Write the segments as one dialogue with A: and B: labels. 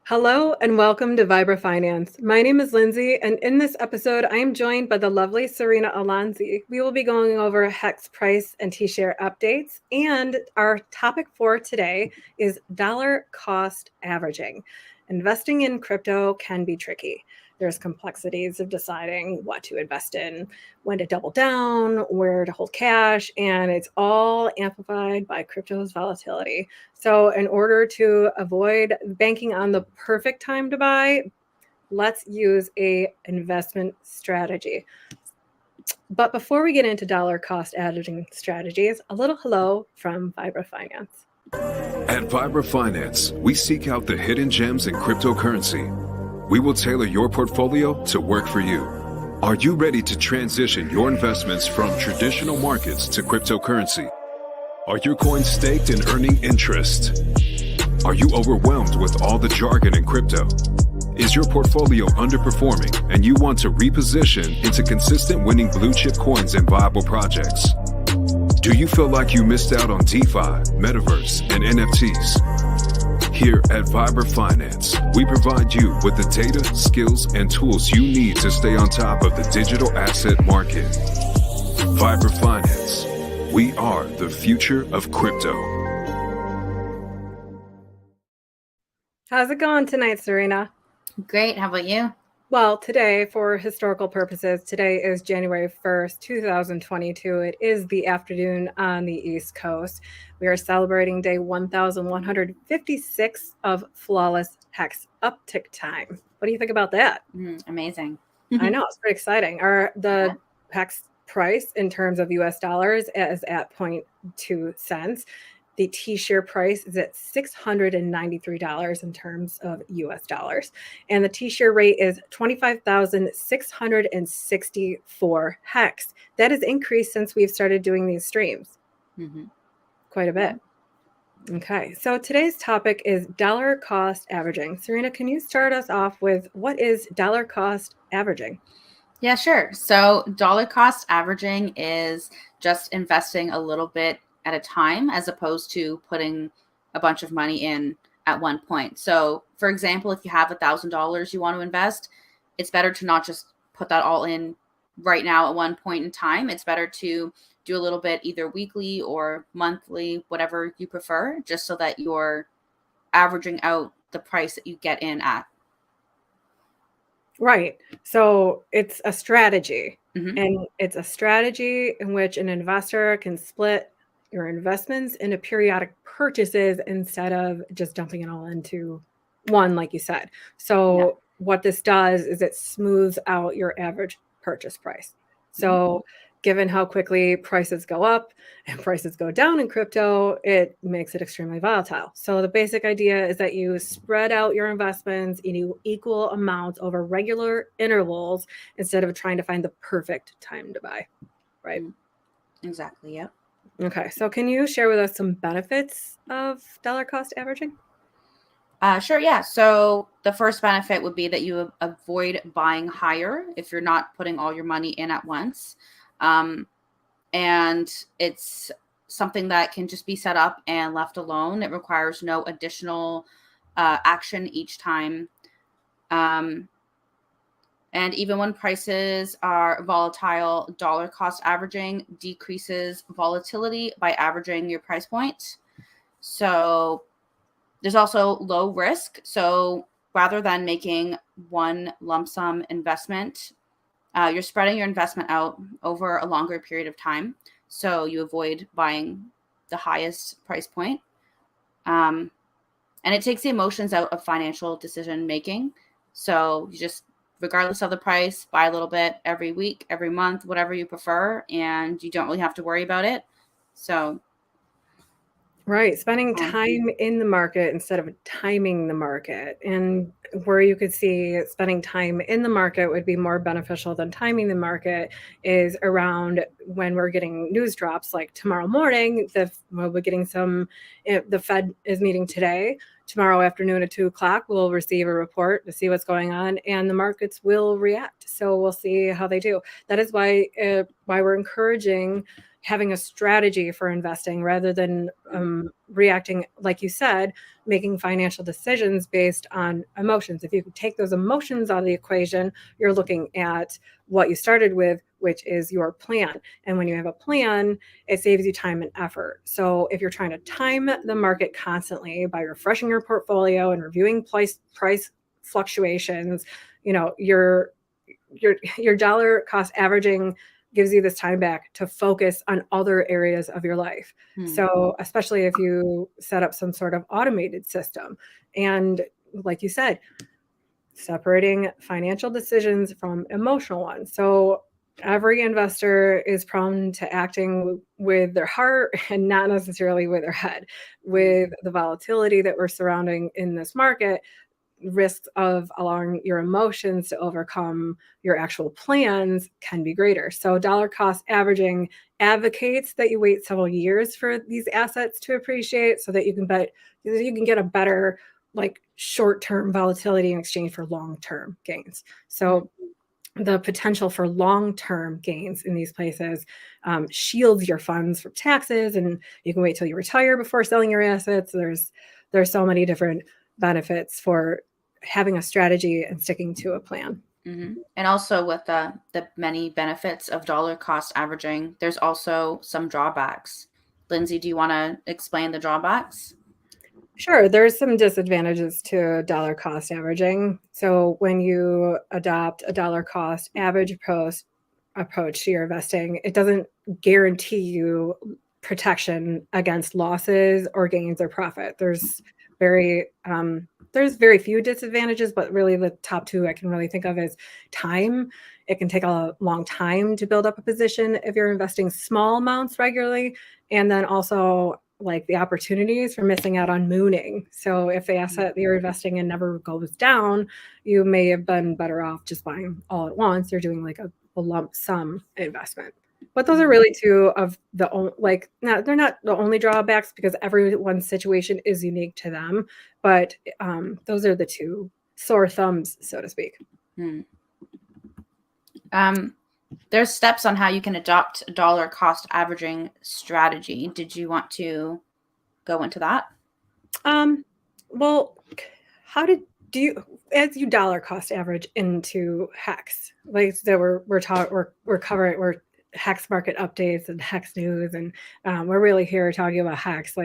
A: Hello and welcome to Vibra Finance. My name is Lindsay, and in this episode, I am joined by the lovely Serena Alonzi. We will be going over HEX price and T-share updates, and our topic for today is dollar cost averaging. Investing in crypto can be tricky. There's complexities of deciding what to invest in, when to double down, where to hold cash, and it's all amplified by crypto's volatility. So in order to avoid banking on the perfect time to buy, let's use a investment strategy. But before we get into dollar cost averaging strategies, a little hello from Vibra Finance.
B: At Vibra Finance, we seek out the hidden gems in cryptocurrency. We will tailor your portfolio to work for you. Are you ready to transition your investments from traditional markets to cryptocurrency? Are your coins staked and earning interest? Are you overwhelmed with all the jargon in crypto? Is your portfolio underperforming and you want to reposition into consistent winning blue chip coins and viable projects? Do you feel like you missed out on DeFi, Metaverse, and NFTs? Here at Vibra Finance, we provide you with the data, skills, and tools you need to stay on top of the digital asset market. Vibra Finance. We are the future of crypto.
A: How's it going tonight, Serena?
C: Great. How about you?
A: Well, today, for historical purposes, today is January 1st, 2022. It is the afternoon on the East Coast. We are celebrating day 1156 of flawless HEX uptick time. What do you think about that?
C: Amazing.
A: I know, it's pretty exciting. The HEX price in terms of US dollars is at 0.2 cents. The T-share price is at $693 in terms of US dollars. And the T-share rate is 25,664 HEX. That has increased since we've started doing these streams. Quite a bit. Okay, so today's topic is dollar cost averaging. Serena, can you start us off with what is dollar cost averaging?
C: Yeah, sure. So dollar cost averaging is just investing a little bit at a time as opposed to putting a bunch of money in at one point. So for example, if you have $1,000 you want to invest, it's better to not just put that all in right now at one point in time. It's better to do a little bit either weekly or monthly, whatever you prefer, just so that you're averaging out the price that you get in at.
A: Right. So it's a strategy, and it's a strategy in which an investor can split your investments into periodic purchases instead of just dumping it all into one, like you said. So what this does is it smooths out your average purchase price. So given how quickly prices go up and prices go down in crypto, it makes it extremely volatile. So the basic idea is that you spread out your investments in equal amounts over regular intervals instead of trying to find the perfect time to buy, right?
C: Exactly, yep.
A: Okay, so can you share with us some benefits of dollar cost averaging?
C: Sure, yeah. So the first benefit would be that you avoid buying higher if you're not putting all your money in at once. And it's something that can just be set up and left alone. It requires no additional action each time. And even when prices are volatile, dollar cost averaging decreases volatility by averaging your price point. So there's also low risk. So rather than making one lump sum investment, you're spreading your investment out over a longer period of time. So you avoid buying the highest price point. And it takes the emotions out of financial decision making. So you just, regardless of the price, buy a little bit every week, every month, whatever you prefer, and you don't really have to worry about it. So
A: right, spending time in the market instead of timing the market. And where you could see spending time in the market would be more beneficial than timing the market is around when we're getting news drops like tomorrow morning. We'll be getting the Fed is meeting today. Tomorrow afternoon at 2 o'clock, we'll receive a report to see what's going on, and the markets will react. So we'll see how they do. That is why we're encouraging having a strategy for investing rather than reacting, like you said, making financial decisions based on emotions. If you take those emotions out of the equation, you're looking at what you started with, which is your plan. And when you have a plan, it saves you time and effort. So if you're trying to time the market constantly by refreshing your portfolio and reviewing price fluctuations, your dollar cost averaging gives you this time back to focus on other areas of your life. So especially if you set up some sort of automated system. And like you said, separating financial decisions from emotional ones. So every investor is prone to acting with their heart and not necessarily with their head. With the volatility that we're surrounding in this market, risks of allowing your emotions to overcome your actual plans can be greater. So dollar cost averaging advocates that you wait several years for these assets to appreciate so that you can get a better short-term volatility in exchange for long-term gains. So the potential for long-term gains in these places shields your funds from taxes, and you can wait till you retire before selling your assets. There's so many different benefits for having a strategy and sticking to a plan.
C: And also with the many benefits of dollar cost averaging, there's also some drawbacks. Lindsay, do you want to explain the drawbacks?
A: Sure. There's some disadvantages to dollar cost averaging. So when you adopt a dollar cost average approach to your investing, it doesn't guarantee you protection against losses or gains or profit. There's very few disadvantages, but really the top two I can really think of is time. It can take a long time to build up a position if you're investing small amounts regularly, and then also the opportunities for missing out on mooning. So if the asset that you're investing in never goes down, you may have been better off just buying all at once. You're doing a lump sum investment. But those are really two of the they're not the only drawbacks because everyone's situation is unique to them. But those are the two sore thumbs, so to speak.
C: There's steps on how you can adopt a dollar cost averaging strategy. Did you want to go into that?
A: Well, how do you, as you dollar cost average into HEX, we're covering HEX market updates and HEX news, and we're really here talking about HEX.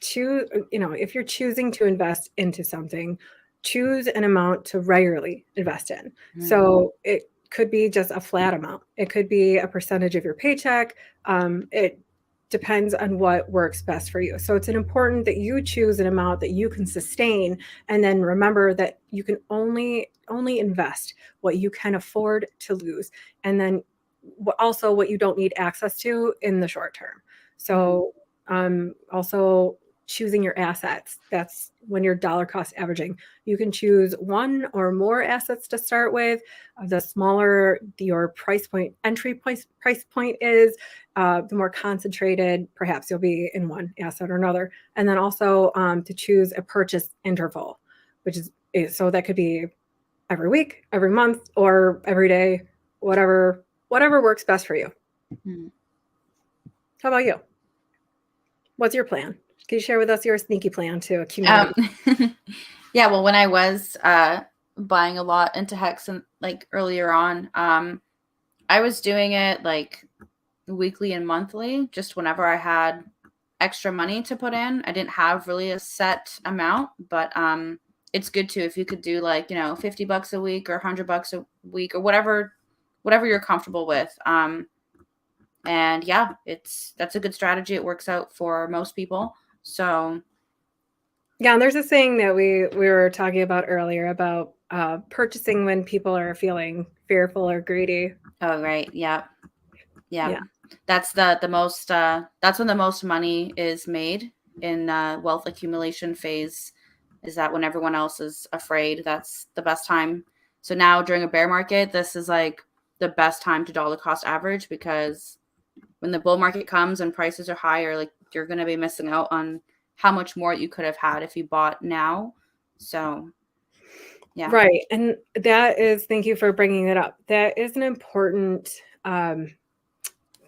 A: If you're choosing to invest into something, choose an amount to regularly invest in. So it could be just a flat amount. It could be a percentage of your paycheck. It depends on what works best for you. So it's important that you choose an amount that you can sustain, and then remember that you can only invest what you can afford to lose, and then also what you don't need access to in the short term. So also choosing your assets. That's when you're dollar cost averaging. You can choose one or more assets to start with. The smaller your entry price point is, the more concentrated perhaps you'll be in one asset or another. And then also to choose a purchase interval, which is so that could be every week, every month, or every day, whatever works best for you. How about you? What's your plan? Can you share with us your sneaky plan to accumulate?
C: Yeah, well, when I was buying a lot into HEX and earlier on, I was doing it weekly and monthly, just whenever I had extra money to put in. I didn't have really a set amount, but it's good too if you could do $50 a week or $100 a week or whatever you're comfortable with. And yeah, that's a good strategy. It works out for most people. So
A: yeah, and there's a saying that we were talking about earlier about purchasing when people are feeling fearful or greedy.
C: Oh, right. Yeah. That's the most that's when the most money is made in wealth accumulation phase, is that when everyone else is afraid. That's the best time. So now during a bear market, this is the best time to dollar cost average, because when the bull market comes and prices are higher, you're going to be missing out on how much more you could have had if you bought now. So, yeah.
A: Right. And thank you for bringing it up. That is an important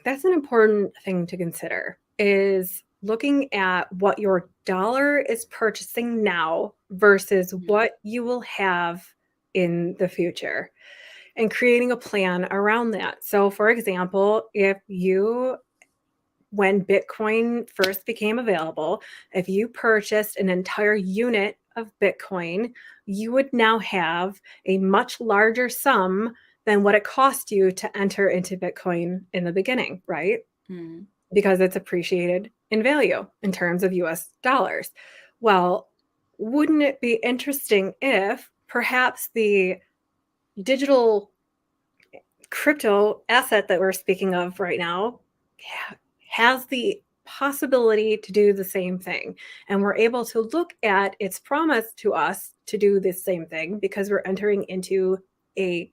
A: That's an important thing to consider, is looking at what your dollar is purchasing now versus what you will have in the future, and creating a plan around that. So, for example, when Bitcoin first became available, if you purchased an entire unit of Bitcoin, you would now have a much larger sum than what it cost you to enter into Bitcoin in the beginning, right?
C: Mm-hmm.
A: Because it's appreciated in value in terms of US dollars. Well, wouldn't it be interesting if perhaps the digital crypto asset that we're speaking of right now has the possibility to do the same thing? And we're able to look at its promise to us to do this same thing because we're entering into a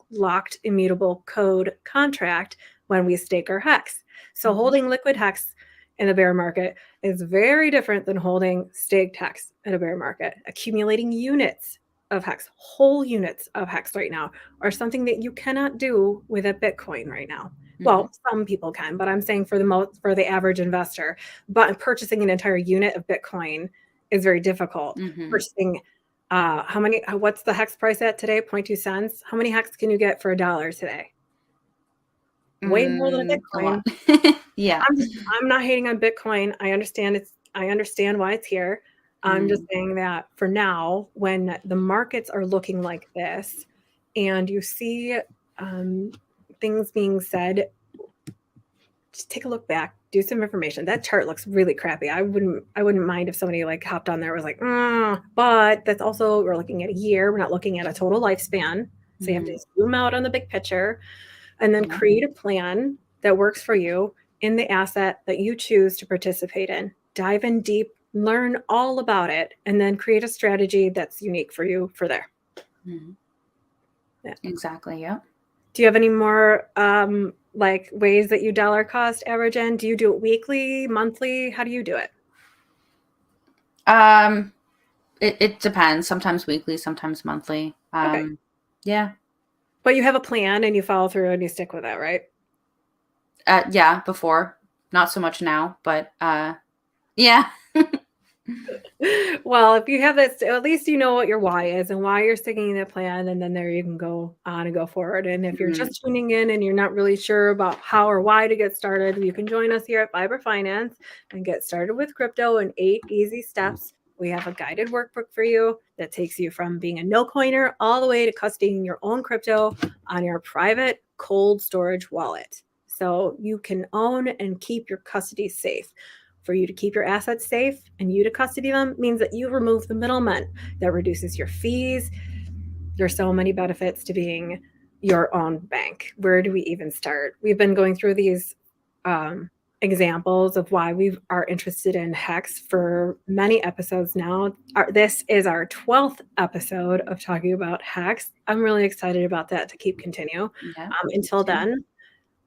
A: locked immutable code contract when we stake our hex. So holding liquid hex in the bear market is very different than holding staked hex in a bear market. Accumulating units of hex, whole units of hex right now, are something that you cannot do with a Bitcoin right now. Well, some people can, but I'm saying for the average investor, but purchasing an entire unit of Bitcoin is very difficult. Purchasing what's the hex price at today? 0.2 cents. How many hex can you get for $1 today? Way more than a Bitcoin.
C: Yeah.
A: I'm not hating on Bitcoin. I understand why it's here. I'm just saying that for now, when the markets are looking like this and you see things being said, just take a look back, do some information. That chart looks really crappy. I wouldn't mind if somebody like hopped on there and was like, but that's also, we're looking at a year. We're not looking at a total lifespan. So you have to zoom out on the big picture and then create a plan that works for you in the asset that you choose to participate in. Dive in deep, learn all about it, and then create a strategy that's unique for you for there.
C: Yeah. Exactly. Yeah.
A: Do you have any more like ways that you dollar cost average in? Do you do it weekly, monthly? How do you do it?
C: It depends. Sometimes weekly, sometimes monthly.
A: Okay.
C: Yeah.
A: But you have a plan and you follow through and you stick with it, right?
C: Yeah, before. Not so much now, but yeah.
A: Well, if you have that, at least you know what your why is and why you're sticking to that plan, and then there you can go on and go forward. And if you're just tuning in and you're not really sure about how or why to get started, you can join us here at Fiber Finance and get started with crypto in 8 easy steps. We have a guided workbook for you that takes you from being a no coiner all the way to custodying your own crypto on your private cold storage wallet. So you can own and keep your custody safe. For you to keep your assets safe and you to custody them means that you remove the middlemen. That reduces your fees. There's so many benefits to being your own bank. Where do we even start? We've been going through these examples of why we are interested in Hex for many episodes now. This is our 12th episode of talking about Hex. I'm really excited about that to keep continue.
C: Yeah,
A: until then,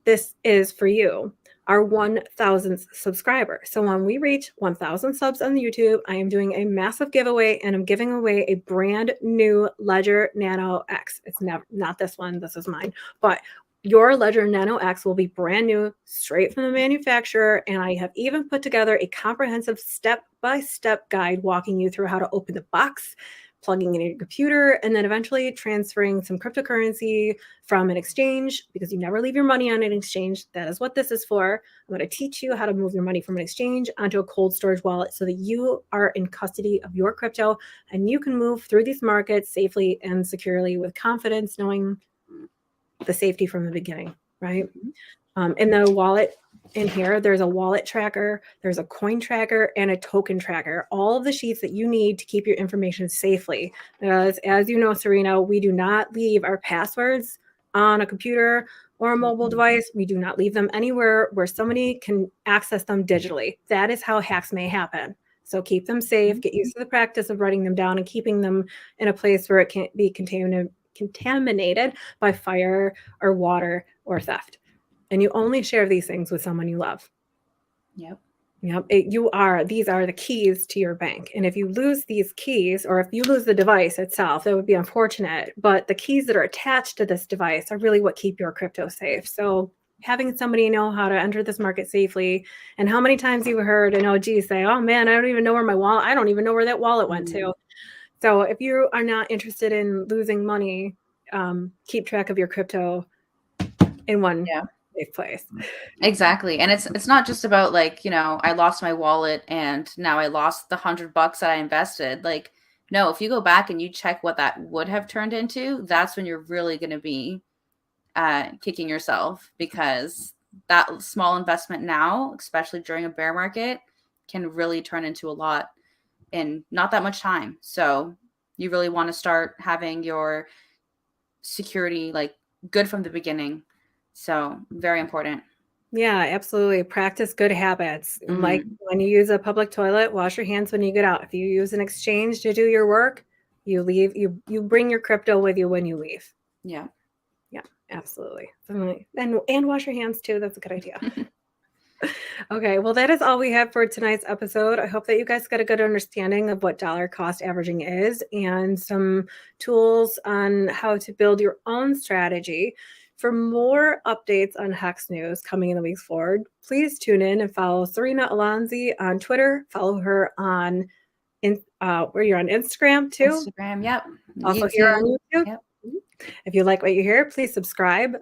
A: this is for you, our 1,000th subscriber. So when we reach 1,000 subs on YouTube, I am doing a massive giveaway, and I'm giving away a brand new Ledger Nano X. It's not this one. This is mine. But your Ledger Nano X will be brand new, straight from the manufacturer. And I have even put together a comprehensive step-by-step guide walking you through how to open the box, plugging in your computer, and then eventually transferring some cryptocurrency from an exchange, because you never leave your money on an exchange. That is what this is for. I'm going to teach you how to move your money from an exchange onto a cold storage wallet so that you are in custody of your crypto and you can move through these markets safely and securely with confidence, knowing the safety from the beginning, right? In the wallet in here, there's a wallet tracker, there's a coin tracker, and a token tracker. All of the sheets that you need to keep your information safely. As you know, Serena, we do not leave our passwords on a computer or a mobile device. We do not leave them anywhere where somebody can access them digitally. That is how hacks may happen. So keep them safe, get used to the practice of writing them down and keeping them in a place where it can't be contaminated by fire or water or theft. And you only share these things with someone you love.
C: Yep.
A: These are the keys to your bank. And if you lose these keys, or if you lose the device itself, that would be unfortunate. But the keys that are attached to this device are really what keep your crypto safe. So having somebody know how to enter this market safely. And how many times you've heard an OG say, oh man, I don't even know where my wallet, I don't even know where that wallet went to. So if you are not interested in losing money, keep track of your crypto in one safe place.
C: Exactly. And it's not just about like, I lost my wallet and now I lost the $100 that I invested. Like, no, if you go back and you check what that would have turned into, that's when you're really going to be kicking yourself, because that small investment now, especially during a bear market, can really turn into a lot in not that much time. So you really want to start having your security like good from the beginning. So very important.
A: Yeah, absolutely. Practice good habits. Like when you use a public toilet, wash your hands when you get out. If you use an exchange to do your work, you leave, you bring your crypto with you when you leave.
C: Yeah.
A: Yeah, absolutely. And wash your hands too. That's a good idea. Okay, well, that is all we have for tonight's episode. I hope that you guys got a good understanding of what dollar cost averaging is and some tools on how to build your own strategy. For more updates on Hex News coming in the weeks forward, please tune in and follow Serena Alonzi on Twitter. Follow her on where you're on Instagram too.
C: Instagram, yep.
A: Also
C: YouTube.
A: here on YouTube.
C: Yep.
A: If you like what you hear, please subscribe,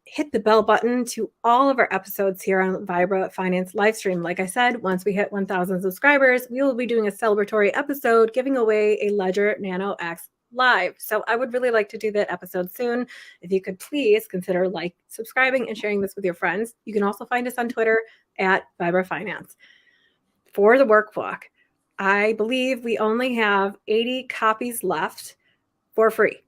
A: hit the bell button to all of our episodes here on Vibra Finance Livestream. Like I said, once we hit 1,000 subscribers, we will be doing a celebratory episode giving away a Ledger Nano X Live. So I would really like to do that episode soon. If you could please consider subscribing and sharing this with your friends. You can also find us on Twitter at Vibra Finance. For the workbook, I believe we only have 80 copies left for free.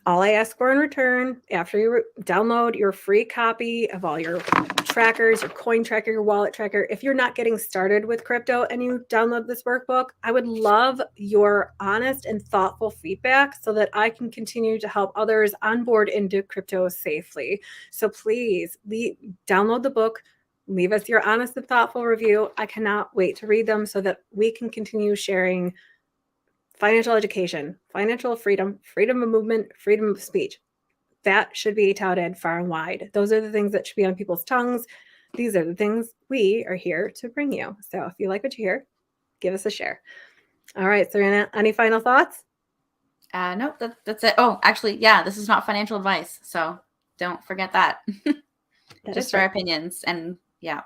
A: All I ask for in return, after you download your free copy of all your trackers, your coin tracker, your wallet tracker, if you're not getting started with crypto and you download this workbook, I would love your honest and thoughtful feedback so that I can continue to help others onboard into crypto safely. So please download the book, leave us your honest and thoughtful review. I cannot wait to read them so that we can continue sharing financial education, financial freedom, freedom of movement, freedom of speech. That should be touted far and wide. Those are the things that should be on people's tongues. These are the things we are here to bring you. So if you like what you hear, give us a share. All right, Serena, any final thoughts?
C: No, that's it. Oh, actually, yeah, this is not financial advice. So don't forget that. Just our opinions. And yeah.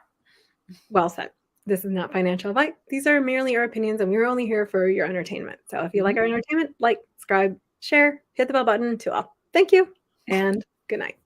A: Well said. This is not financial advice. These are merely our opinions, and we're only here for your entertainment. So if you like our entertainment, subscribe, share, hit the bell button to all. Thank you, and good night.